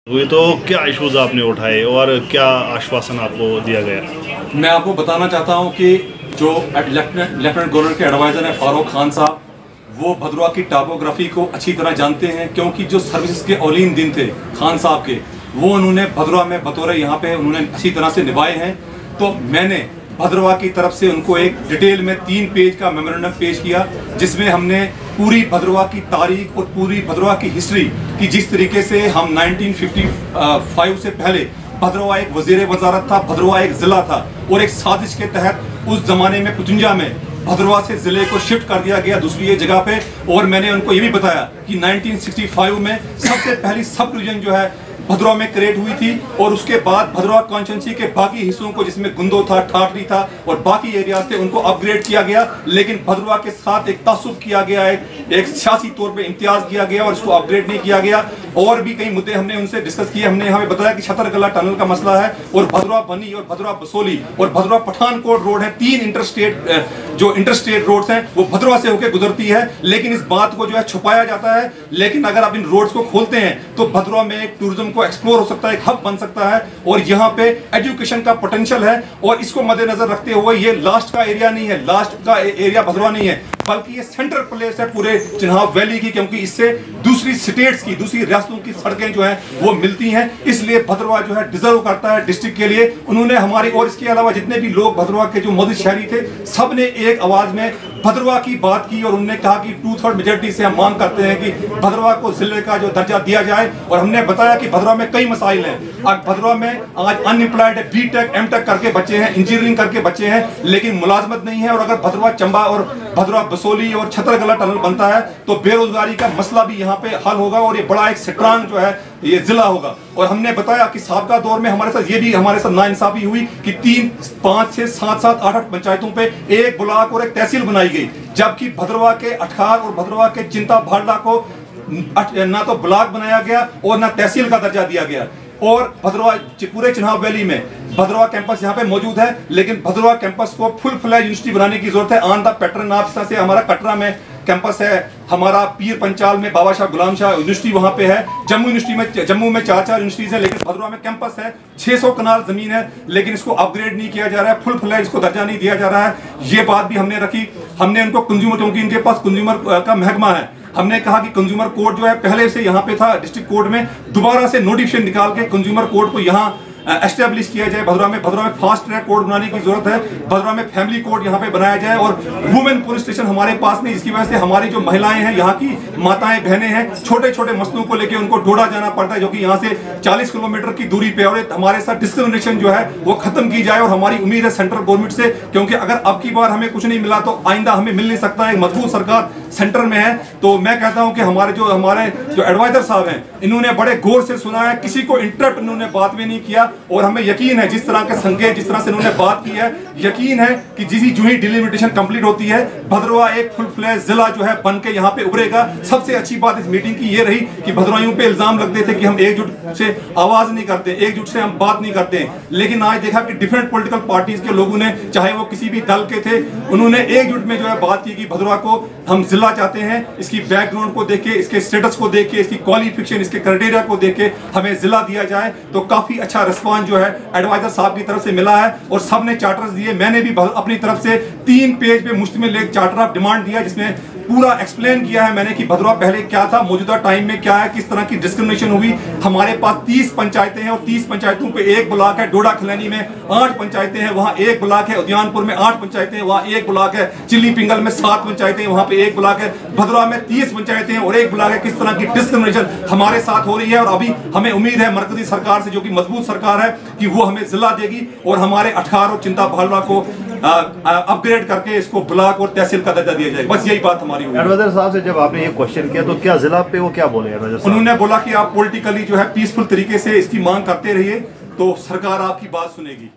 हुए तो क्या इश्यूज आपने उठाए और क्या आश्वासन आपको दिया गया? मैं आपको बताना चाहता हूं कि जो लेफ्टिनेंट गवर्नर के एडवाइज़र हैं फारूक खान साहब, वो भद्रवाह की टॉपोग्राफी को अच्छी तरह जानते हैं, क्योंकि जो सर्विसेज के औलीन दिन थे खान साहब के, वो उन्होंने भद्रवाह में बतौर यहाँ पे उन्होंने अच्छी तरह से निभाए हैं। तो मैंने भद्रवाह की तरफ से उनको एक डिटेल में 3 पेज का मेमोरेंडम पेश किया, जिसमें हमने पूरी भद्रवाह की तारीख और पूरी भद्रवाह की हिस्ट्री की, जिस तरीके से हम 1955 से पहले भद्रवाह एक वजीर वजारत था, भद्रवाह एक ज़िला था, और एक साजिश के तहत उस जमाने में 55 में भद्रवाह से ज़िले को शिफ्ट कर दिया गया दूसरी जगह पे। और मैंने उनको ये भी बताया कि 1965 में सबसे पहली सब डिवीजन जो है भद्रवाह में क्रिएट हुई थी, और उसके बाद भद्रवाह कॉन्स्टिट्यूंसी के बाकी हिस्सों को, जिसमें गुंदो था, ठाठरी था और बाकी एरियाज थे, उनको अपग्रेड किया गया। लेकिन भद्रवाह के साथ एक तासुब किया गया, एक सियासी तौर पे इम्तियाज किया गया और इसको अपग्रेड नहीं किया गया। और भी कई मुद्दे हमने उनसे डिस्कस किए। हमने हमें बताया कि छतरगला टनल का मसला है, और भद्रवाह बनी और भद्रवाह बसोली और भद्रवाह पठानकोट रोड है, 3 इंटरस्टेट रोड्स हैं, वो भद्रवाह से होकर गुजरती है। लेकिन इस बात को जो है छुपाया जाता है। लेकिन अगर आप इन रोड्स को खोलते हैं तो भद्रवाह में एक टूरिज्म को एक्सप्लोर हो सकता है, एक हब बन सकता है, और यहाँ पे एजुकेशन का पोटेंशियल है। और इसको मद्देनजर रखते हुए ये लास्ट का एरिया नहीं है, लास्ट का एरिया भद्रवाह नहीं है, बल्कि ये सेंट्रल प्लेस है पूरे चिन्हाव वैली की, क्योंकि इससे दूसरी स्टेट्स की, दूसरी रियासतों की सड़कें जो हैं वो मिलती हैं। इसलिए भद्रवाह जो है डिजर्व करता है डिस्ट्रिक्ट के लिए। उन्होंने हमारी, और इसके अलावा जितने भी लोग भद्रवाह के जो मौजूद शहरी थे, सब ने एक आवाज में भद्रवाह की बात की, और उन्होंने कहा कि 2/3 मेजोरिटी से हम मांग करते हैं कि भद्रवाह को जिले का जो दर्जा दिया जाए। और हमने बताया कि भद्रवाह में कई मसाइल हैं। आज भद्रवाह में आज अनएम्प्लॉयड है, बीटेक एमटेक करके बच्चे हैं, इंजीनियरिंग करके बच्चे हैं, लेकिन मुलाजमत नहीं है। और अगर भद्रवाह चंबा और भद्रवाह बसोली और छतरगला टनल बनता है तो बेरोजगारी का मसला भी यहाँ पे हल होगा, और ये बड़ा एक स्ट्रांग जो है ये जिला होगा। और हमने बताया कि साबका दौर में हमारे साथ नाइंसाफी हुई कि 3, 5, 6, 7, 8 पंचायतों पे एक ब्लॉक और एक तहसील बनाई गई, जबकि भद्रवाह के अठार और भद्रवाह के चिंता भाडला को ना तो ब्लॉक बनाया गया और ना तहसील का दर्जा दिया गया। और भद्रवाह पूरे चिन्हाव वैली में भद्रवाह कैंपस यहाँ पे मौजूद है, लेकिन भद्रवाह कैंपस को फुल फ्लैज यूनिवर्सिटी बनाने की जरूरत है। ऑन द पैटर्न आप जिस तरह से हमारा कटरा में कैंपस है, हमारा पीर पंचाल में बाबा शाह गुलाम शाह यूनिवर्सिटी वहां पे है, जम्मू में 4 यूनिवर्सिटीज है, लेकिन भद्रवाह में कैंपस है, 600 कनाल जमीन है, लेकिन इसको अपग्रेड नहीं किया जा रहा है, फुल फ्लैज इसको दर्जा नहीं दिया जा रहा है। ये बात भी हमने रखी। हमने इनको कंज्यूमर, क्योंकि इनके पास कंज्यूमर का महकमा है, हमने कहा कि कंज्यूमर कोर्ट जो है पहले से यहाँ पे था डिस्ट्रिक्ट कोर्ट में, दोबारा से नोटिफिकेशन निकाल के कंज्यूमर कोर्ट को यहाँ एस्टेब्लिश किया जाए। भद्रवाह में फास्ट ट्रैक कोर्ट बनाने की जरूरत है। भद्रवाह में फैमिली कोर्ट यहाँ पे बनाया जाए, और वुमेन पुलिस स्टेशन हमारे पास नहीं, जिसकी वजह से हमारी जो महिलाएं हैं, यहाँ की माताएं बहनें हैं, छोटे छोटे मसलों को लेकर उनको डोडा जाना पड़ता है, जो कि यहाँ से 40 किलोमीटर की दूरी पे। और हमारे साथ डिस्क्रिमिनेशन जो है वो खत्म की जाए, और हमारी उम्मीद है सेंट्रल गवर्नमेंट से, क्योंकि अगर अब की बार हमें कुछ नहीं मिला तो आइंदा हमें मिल नहीं सकता है। मजबूत सरकार सेंटर में है। तो मैं कहता हूं कि हमारे जो एडवाइजर साहब हैं, इन्होंने बड़े गौर से सुना है, किसी को इंटरप्ट इन्होंने बात में नहीं किया। और हमें यकीन है, जिस तरह के संकेत, जिस तरह से इन्होंने बात की है, यकीन है कि जो ही डिलिमिटेशन कंप्लीट होती है, भद्रवाह एक फुल फ्लैज जिला जो है बन के यहाँ पे उभरेगा। सबसे अच्छी बात इस मीटिंग की ये रही कि भद्रवाहियों पे इल्जाम लगते थे कि हम एकजुट से आवाज नहीं करते, एकजुट से हम बात नहीं करते, लेकिन आज देखा कि डिफरेंट पॉलिटिकल पार्टीज के लोगों ने, चाहे वो किसी भी दल के थे, उन्होंने एकजुट में जो है बात की कि भद्रवाह को हम जिला चाहते हैं। इसकी बैकग्राउंड को देख के, इसके स्टेटस को देख के, इसकी क्वालिफिकेशन, इसके क्राइटेरिया को देख के हमें जिला दिया जाए। तो काफी अच्छा रिस्पांस जो है एडवाइजर साहब की तरफ से मिला है, और सबने चार्टर्स दिए। मैंने भी अपनी तरफ से 3 पेज पे मुश्तमिल एक चार्टर ऑफ डिमांड दिया, जिसमें पूरा एक्सप्लेन किया है मैंने कि भद्रवाह पहले क्या था, मौजूदा टाइम में क्या है, किस तरह की डिस्क्रिमिनेशन हुई। हमारे पास 30 पंचायतें हैं, और 30 पंचायतों पे एक ब्लॉक है। डोडा खिलानी में 8 पंचायतें हैं, वहां एक ब्लॉक है। उद्यानपुर में 8 पंचायतें हैं, वहां एक ब्लॉक है। चिल्ली पिंगल में 7 पंचायतें हैं, वहां पे एक ब्लॉक है। भद्रवाह में 30 पंचायतें हैं और एक ब्लॉक है। किस तरह की डिस्क्रिमिनेशन हमारे साथ हो रही है। और अभी हमें उम्मीद है मरकजी सरकार से, जो कि मजबूत सरकार है, कि वो हमें जिला देगी, और हमारे 18 और चिंता भाडला को अपग्रेड करके इसको ब्लॉक और तहसील का दर्जा दिया जाएगा। बस यही बात हमारी हुई। एडवाइजर साहब से जब आपने ये क्वेश्चन किया तो क्या जिला पे वो क्या बोले एडवाइजर साहब? उन्होंने बोला कि आप पॉलिटिकली जो है पीसफुल तरीके से इसकी मांग करते रहिए, तो सरकार आपकी बात सुनेगी।